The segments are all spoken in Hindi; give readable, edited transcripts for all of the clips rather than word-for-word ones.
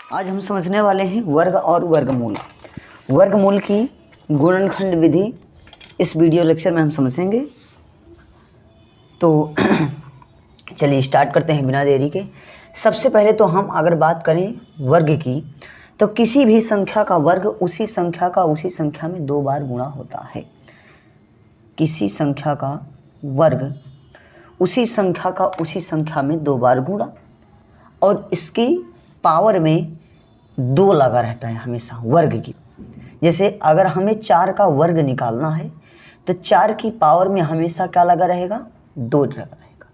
आज हम समझने वाले हैं वर्ग और वर्गमूल। वर्गमूल की गुणनखंड विधि इस वीडियो लेक्चर में हम समझेंगे। तो चलिए स्टार्ट करते हैं बिना देरी के। सबसे पहले तो हम अगर बात करें वर्ग की, तो किसी भी संख्या का वर्ग उसी संख्या का उसी संख्या में 2 बार गुणा होता है। किसी संख्या का वर्ग उसी संख्या का उसी संख्या में 2 बार गुणा, और इसकी पावर में 2 लगा रहता है हमेशा वर्ग की। जैसे अगर हमें 4 का वर्ग निकालना है तो 4 की पावर में हमेशा क्या लगा रहेगा, 2 लगा रहेगा।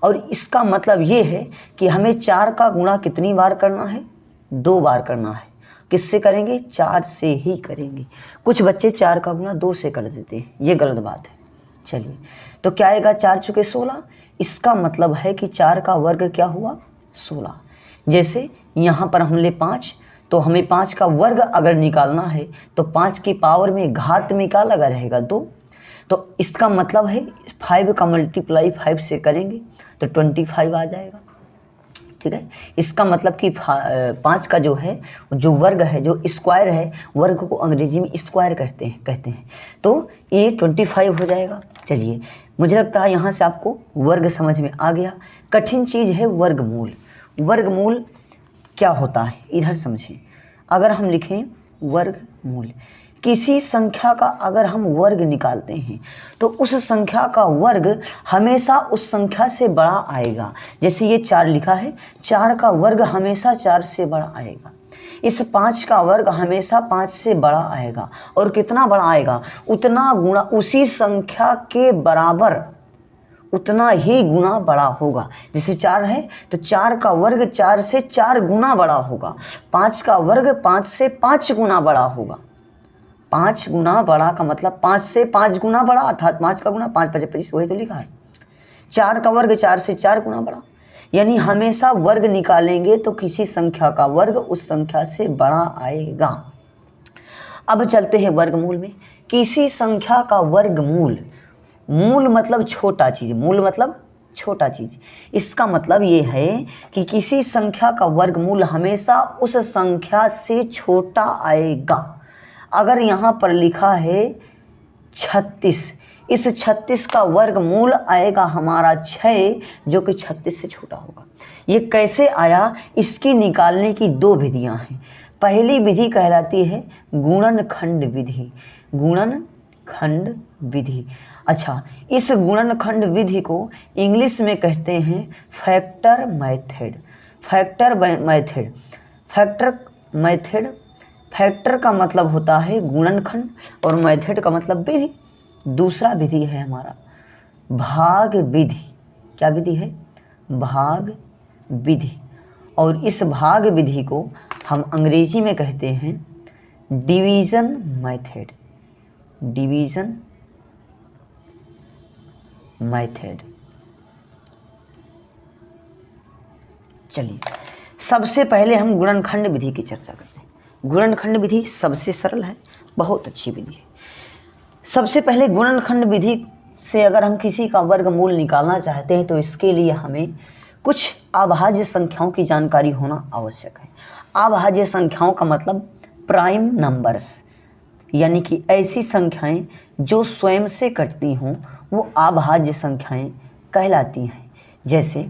और इसका मतलब ये है कि हमें 4 का गुणा कितनी बार करना है, 2 बार करना है। किससे करेंगे, 4 से ही करेंगे। कुछ बच्चे 4 का गुणा 2 से कर देते हैं, ये गलत बात है। चलिए तो क्या आएगा, 4 चुके 16। इसका मतलब है कि 4 का वर्ग क्या हुआ, 16। जैसे यहाँ पर हम ले 5, तो हमें 5 का वर्ग अगर निकालना है तो 5 की पावर में घात में क्या लगा रहेगा, 2। तो इसका मतलब है 5 का मल्टीप्लाई 5 से करेंगे तो 25 आ जाएगा। ठीक है, इसका मतलब कि 5 का जो है, जो वर्ग है, जो स्क्वायर है, वर्ग को अंग्रेजी में स्क्वायर कहते हैं। तो ये 25 हो जाएगा। चलिए, मुझे लगता है यहाँ से आपको वर्ग समझ में आ गया। कठिन चीज़ है वर्गमूल। वर्गमूल क्या होता है इधर समझें। अगर हम लिखें वर्गमूल, किसी संख्या का अगर हम वर्ग निकालते हैं तो उस संख्या का वर्ग हमेशा उस संख्या से बड़ा आएगा। जैसे ये 4 लिखा है, 4 का वर्ग हमेशा 4 से बड़ा आएगा। इस 5 का वर्ग हमेशा 5 से बड़ा आएगा। और कितना बड़ा आएगा, उतना गुणा उसी संख्या के बराबर, उतना ही गुना बड़ा होगा। जैसे 4 है तो 4 का वर्ग 4 से 4 गुना बड़ा होगा। 5 का वर्ग 5 से 5 गुना बड़ा होगा। 5 गुना बड़ा का मतलब 5 से 5 गुना बड़ा, अर्थात 5 का गुना 5 5 25, वही तो लिखा है। 4 का वर्ग 4 से 4 गुना बड़ा, यानी हमेशा वर्ग निकालेंगे तो किसी संख्या का वर्ग उस संख्या से बड़ा आएगा। अब चलते हैं वर्गमूल में। किसी संख्या का वर्गमूल, मूल मतलब छोटा चीज़, मूल मतलब छोटा चीज़। इसका मतलब ये है कि किसी संख्या का वर्गमूल हमेशा उस संख्या से छोटा आएगा। अगर यहाँ पर लिखा है 36, इस 36 का वर्गमूल आएगा हमारा 6, जो कि 36 से छोटा होगा। ये कैसे आया, इसकी निकालने की 2 विधियाँ हैं। पहली विधि कहलाती है गुणनखंड विधि। गुणनखंड विधि। अच्छा, इस गुणनखंड विधि को इंग्लिश में कहते हैं factor method. Factor method, factor method. Factor का मतलब होता है गुणनखंड और मेथड का मतलब विधि। दूसरा विधि है हमारा भाग विधि। क्या विधि है, भाग विधि। और इस भाग विधि को हम अंग्रेजी में कहते हैं डिवीज़न मेथड। Division method. चलिए, सबसे पहले हम गुणनखंड विधि की चर्चा करते हैं। गुणनखंड विधि सबसे सरल है, बहुत अच्छी विधि है। सबसे पहले गुणनखंड विधि से अगर हम किसी का वर्गमूल निकालना चाहते हैं तो इसके लिए हमें कुछ अभाज्य संख्याओं की जानकारी होना आवश्यक है। अभाज्य संख्याओं का मतलब प्राइम नंबर्स, यानी कि ऐसी संख्याएं जो स्वयं से कटती हों वो अभाज्य संख्याएं कहलाती हैं। जैसे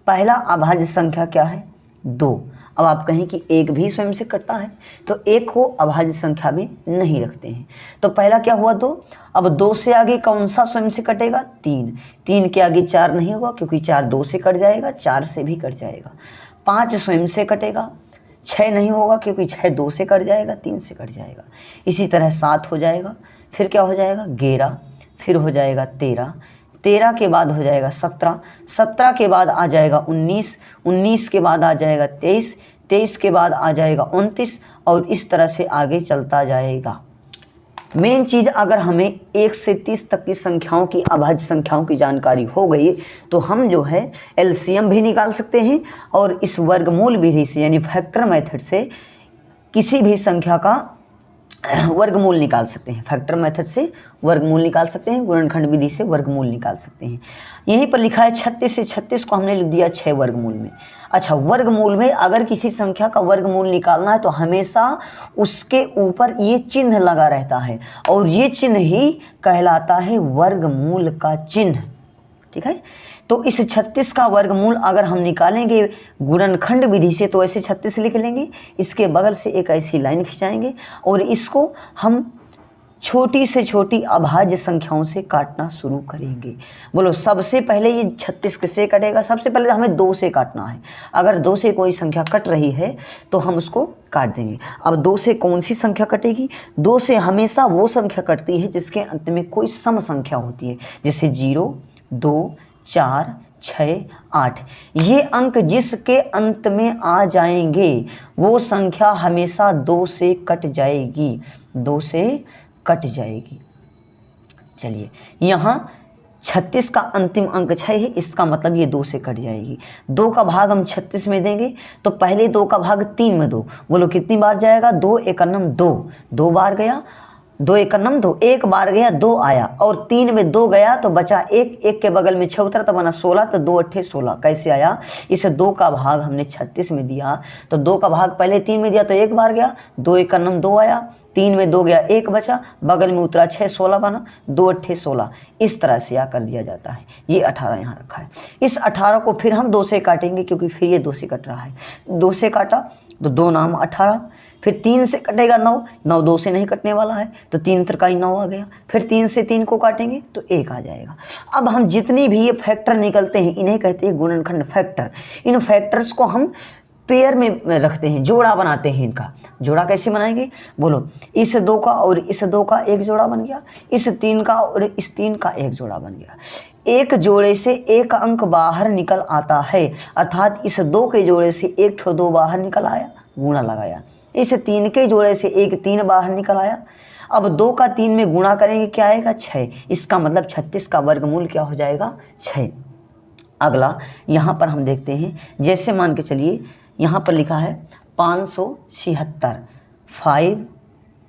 पहला अभाज्य संख्या क्या है, 2। अब आप कहें कि 1 भी स्वयं से कटता है, तो 1 को अभाज्य संख्या में नहीं रखते हैं। तो पहला क्या हुआ, 2। अब 2 से आगे कौन सा स्वयं से कटेगा, 3। 3 के आगे 4 नहीं होगा, क्योंकि 4 2 से कट जाएगा, 4 से भी कट जाएगा। 5 स्वयं से कटेगा, 6 नहीं होगा, क्योंकि 6 2 से कट जाएगा, 3 से कट जाएगा। इसी तरह 7 हो जाएगा, फिर क्या हो जाएगा, 11, फिर हो जाएगा 13, 13 के बाद हो जाएगा 17, 17 के बाद आ जाएगा 19, 19 के बाद आ जाएगा 23, 23 के बाद आ जाएगा 29, और इस तरह से आगे चलता जाएगा। मेन चीज़, अगर हमें 1 से 30 तक की संख्याओं की, अभाज्य संख्याओं की जानकारी हो गई तो हम जो है एलसीएम भी निकाल सकते हैं, और इस वर्गमूल विधि से यानी फैक्टर मेथड से किसी भी संख्या का वर्गमूल निकाल सकते हैं। फैक्टर मेथड से वर्गमूल निकाल सकते हैं, गुणनखंड विधि से वर्गमूल निकाल सकते हैं। यहीं पर लिखा है 36 से 36 को हमने लिख दिया 6 वर्गमूल में। अच्छा, वर्गमूल में अगर किसी संख्या का वर्गमूल निकालना है तो हमेशा उसके ऊपर ये चिन्ह लगा रहता है और ये चिन्ह ही कहलाता है वर्गमूल का चिन्ह। ठीक है, तो इस 36 का वर्गमूल अगर हम निकालेंगे गुणनखंड विधि से तो ऐसे 36 लिख लेंगे, इसके बगल से एक ऐसी लाइन खिंचाएंगे और इसको हम छोटी से छोटी अभाज्य संख्याओं से काटना शुरू करेंगे। बोलो, सबसे पहले ये 36 किससे कटेगा? सबसे पहले हमें 2 से काटना है। अगर 2 से कोई संख्या कट रही है तो हम उसको काट देंगे। अब 2 से कौन सी संख्या कटेगी? 2 से हमेशा वो संख्या कटती है जिसके अंत में कोई सम संख्या होती है, जैसे 0, 2, 4, 6, 8। ये अंक जिसके अंत में आ जाएंगे वो संख्या हमेशा 2 से कट जाएगी, 2 से कट जाएगी। चलिए, यहाँ 36 का अंतिम अंक 6 है, इसका मतलब ये 2 से कट जाएगी। 2 का भाग हम 36 में देंगे तो पहले 2 का भाग 3 में दो, बोलो कितनी बार जाएगा? 2 एकन्नम 2, 2 बार गया। 2 एकन्नम 2, 1 बार गया 2 आया और 3 में 2 गया तो बचा 1, 1 के बगल में 6 उतरा तो बना 16, तो 2 अट्ठे 16 कैसे आया? इस 2 का भाग हमने 36 में दिया तो 2 का भाग पहले 3 में दिया तो 1 बार गया, 2 एकन्नम 2 आया, 3 में 2 गया 1 बचा, बगल में उतरा 6, 16 बना, 2 अट्ठे 16। इस तरह से यह कर दिया जाता है। ये 18 यहाँ रखा है। इस 18 को फिर हम 2 से काटेंगे क्योंकि फिर ये 2 से कट रहा है। 2 से काटा तो 2 नाम 18, फिर 3 से कटेगा 9, 9 2 से नहीं कटने वाला है तो 3 त्रिकाई 9 आ गया। फिर 3 से 3 को काटेंगे तो 1 आ जाएगा। अब हम जितनी भी ये फैक्टर निकलते हैं इन्हें कहते हैं गुणनखंड फैक्टर। इन फैक्टर्स को हम पेयर में रखते हैं, जोड़ा बनाते हैं। इनका जोड़ा कैसे बनाएंगे? बोलो, इस 2 का और इस 2 का एक जोड़ा बन गया, इस 3 का और इस 3 का एक जोड़ा बन गया। एक जोड़े से एक अंक बाहर निकल आता है, अर्थात इस 2 के जोड़े से एक ठो 2 बाहर निकल आया, गुणा लगाया। इस 3 के जोड़े से एक 3 बाहर निकल आया। अब 2 का 3 में गुणा करेंगे, क्या आएगा? 6। इसका मतलब 36 का वर्गमूल क्या हो जाएगा? 6। अगला यहाँ पर हम देखते हैं, जैसे मान के चलिए यहाँ पर लिखा है 576, 5,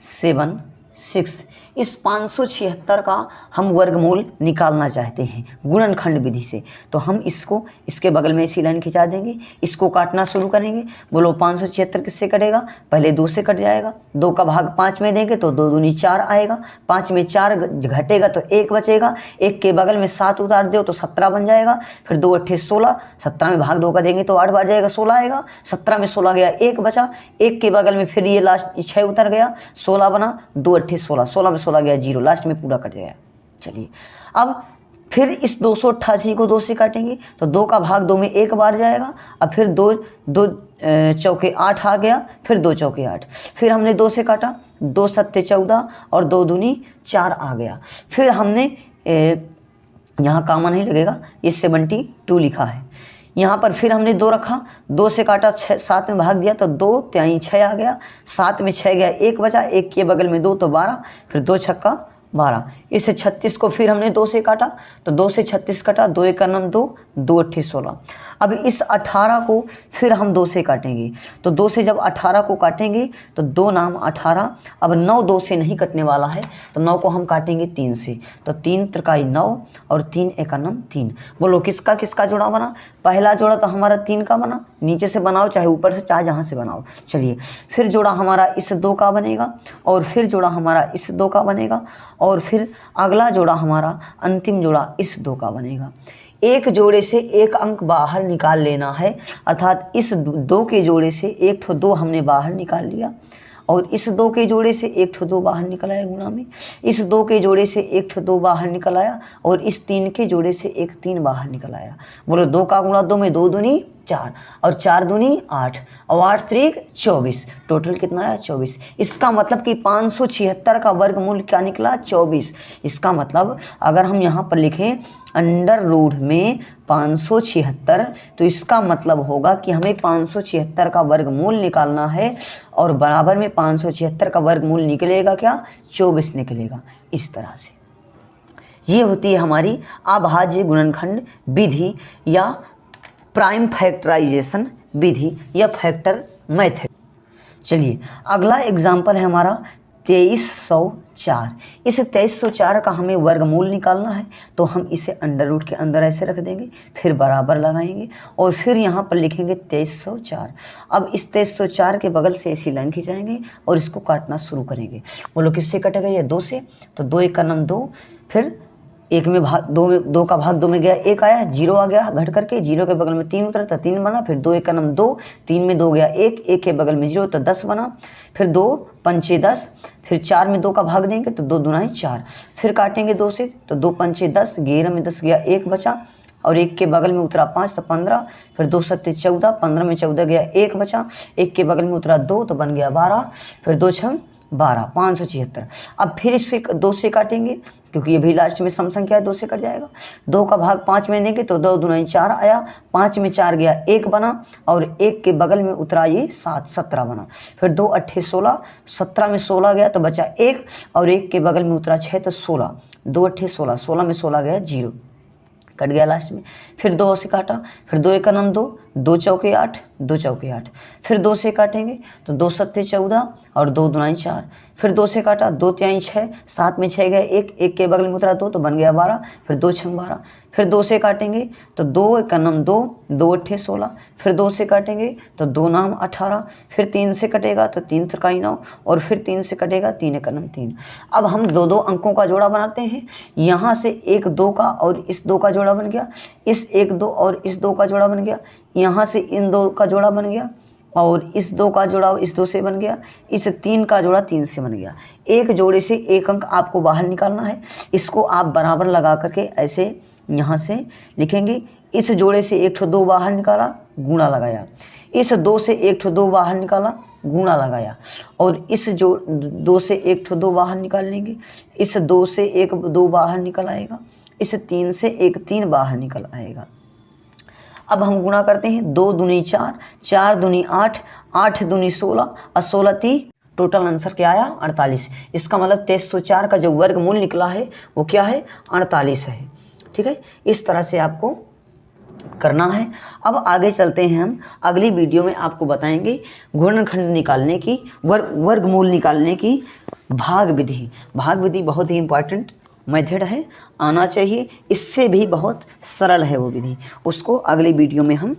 7, 6। इस 576 का हम वर्गमूल निकालना चाहते हैं गुणनखंड विधि से, तो हम इसको इसके बगल में ऐसी लाइन खिंचा देंगे, इसको काटना शुरू करेंगे। बोलो, 576 किससे कटेगा? पहले 2 से कट जाएगा। 2 का भाग 5 में देंगे तो 2 दूनी 4 आएगा, 5 में 4 घटेगा तो 1 बचेगा, 1 के बगल में 7 उतार दो तो 17 बन जाएगा। फिर 2 अट्ठे 16, 17 में भाग 2 का देंगे तो 8 बार जाएगा, 16 आएगा। 17 में 16 गया, 1 बचा, 1 के बगल में फिर ये लास्ट 6 उतर गया, 16 बना, 2 अट्ठे 16, 16 में 16 गया 0, लास्ट में पूरा कट गया। चलिए, अब फिर इस 288 को 2 से काटेंगे तो 2 का भाग 2 में 1 बार जाएगा। अब फिर 2 चौके 8 आ गया, फिर 2 चौके 8, फिर हमने 2 से काटा, 2 सत्ते 14 और 2 दूनी 4 आ गया। फिर हमने यहाँ कामा नहीं लगेगा, ये 72 लिखा है। यहाँ पर फिर हमने 2 रखा, 2 से काटा 7 में भाग दिया तो 2 तिहाई 6 आ गया, 7 में 6 गया, 1 बचा, 1 के बगल में 2 तो 12, फिर 2 छक्का 12। इस 36 को फिर हमने 2 से काटा तो 2 से 36 कटा, 2 एकन्नम 2, 2 अट्ठे 16। अब इस 18 को फिर हम 2 से काटेंगे तो 2 से जब 18 को काटेंगे तो 2 नाम 18। अब 9 2 से नहीं कटने वाला है तो 9 को हम काटेंगे 3 से, तो 3 त्रिकाई 9 और 3 एकन्नम 3। बोलो, किसका किसका जोड़ा बना? पहला जोड़ा तो हमारा 3 का बना, नीचे से बनाओ चाहे ऊपर से, चाहे जहाँ से बनाओ। चलिए, फिर जोड़ा हमारा इस 2 का बनेगा और फिर जोड़ा हमारा इस 2 का बनेगा और फिर अगला जोड़ा हमारा अंतिम जोड़ा इस 2 का बनेगा। एक जोड़े से एक अंक बाहर निकाल लेना है, अर्थात इस 2 के जोड़े से एक ठो 2 हमने बाहर निकाल लिया और इस 2 के जोड़े से एक ठो 2 बाहर निकल आया गुणा में, इस 2 के जोड़े से एक ठो 2 बाहर निकल आया और इस 3 के जोड़े से एक 3 बाहर निकल आया। बोलो, 2 का गुणा 2 में 2 दूनी 4 और 4 दूनी 8 और 8 त्रिक 24, टोटल कितना आया? 24। इसका मतलब कि 576 का वर्गमूल क्या निकला? 24। इसका मतलब अगर हम यहाँ पर लिखें अंडर रूट में 576 तो इसका मतलब होगा कि हमें 576 का वर्गमूल निकालना है और बराबर में 576 का वर्गमूल निकलेगा क्या? 24 निकलेगा। इस तरह से ये होती है हमारी अभाज्य गुणनखंड विधि या प्राइम फैक्टराइजेशन विधि या फैक्टर मेथड। चलिए, अगला एग्जाम्पल है हमारा 2304। इस 2304 का हमें वर्गमूल निकालना है, तो हम इसे अंडर रूट के अंदर ऐसे रख देंगे, फिर बराबर लगाएंगे और फिर यहाँ पर लिखेंगे 2304। अब इस 2304 के बगल से ऐसी लाइन खिंचाएंगे और इसको काटना शुरू करेंगे। बोलो किससे कटेगा? ये 2 से, तो 2 1 का नाम 2, फिर 1 में भाग 2 में 2 का भाग 2 में गया 1 आया, 0 आ गया घट करके, 0 के बगल में 3 उतरा था 3 बना, फिर 2 1 का नाम 2, 3 में 2 गया 1, 1 के बगल में 0 तो 10 बना, फिर 2 पंचे 10, फिर 4 में 2 का भाग देंगे तो 2 दूना 4, फिर काटेंगे 2 से तो 2 पंचे 10, 11 में 10 गया 1 बचा, और 1 के बगल में उतरा 5 तो 15, फिर 2 सत्ते 14, 15 में 14 गया 1 बचा, 1 के बगल में उतरा 2 तो बन गया 12, फिर 2 छंग 12, 576। अब फिर इससे 2 से काटेंगे क्योंकि ये भी लास्ट में सम संख्या है, 2 से कट जाएगा। 2 का भाग 5 में देंगे तो 2 दूना 4 आया, 5 में 4 गया 1 बना, और 1 के बगल में उतरा ये 7, 17 बना, फिर 2 8 16, 17 में 16 गया तो बचा 1, और 1 के बगल में उतरा 6 तो 16, 2 8 16, 16 में 16 गया 0, कट गया लास्ट में। फिर 2 से काटा, फिर 2 1 का नाम 2, 2 चौके 8, 2 चौके 8, फिर 2 से काटेंगे तो 2 सत्ते 14 और 2 दूना 4, फिर 2 से काटा, 2 तिहाई 6, 7 में 6 गए 1, 1 के बगल में उतरा 2 तो बन गया 12, फिर 2 छंग 12, फिर 2 से काटेंगे तो 2 1 का नाम 2, 2 8 16, फिर 2 से काटेंगे तो 2 नाम 18, फिर 3 से कटेगा तो 3 3 9, और फिर 3 से कटेगा 3 1 का नाम 3। अब हम 2 अंकों का जोड़ा बनाते हैं। यहाँ से 1 2 का और इस 2 का जोड़ा बन गया, इस 1 2 और इस 2 का जोड़ा बन गया, यहाँ से इन 2 का जोड़ा बन गया, और इस 2 का जोड़ा इस 2 से बन गया, इस 3 का जोड़ा 3 से बन गया। एक जोड़े से एक अंक आपको बाहर निकालना है, इसको आप बराबर लगा करके ऐसे यहाँ से लिखेंगे। इस जोड़े से 1 2 बाहर निकाला, गुणा लगाया, इस 2 से 1 2 बाहर निकाला, गुणा लगाया, और इस 2 से 1 2 बाहर निकाल लेंगे, इस 2 से 1 2 बाहर निकल आएगा, इस 3 से 1 3 बाहर निकल आएगा। अब हम गुणा करते हैं, 2 दूनी 4, 4 दूनी 8, 8 दूनी 16 और 16 3, टोटल आंसर क्या आया? 48। इसका मतलब 2304 का जो वर्गमूल निकला है वो क्या है? 48 है। ठीक है, इस तरह से आपको करना है। अब आगे चलते हैं, हम अगली वीडियो में आपको बताएंगे गुणनखंड निकालने की, वर्गमूल निकालने की भाग विधि। भाग विधि बहुत ही इंपॉर्टेंट मेथड है, आना चाहिए, इससे भी बहुत सरल है वो विधि, उसको अगली वीडियो में हम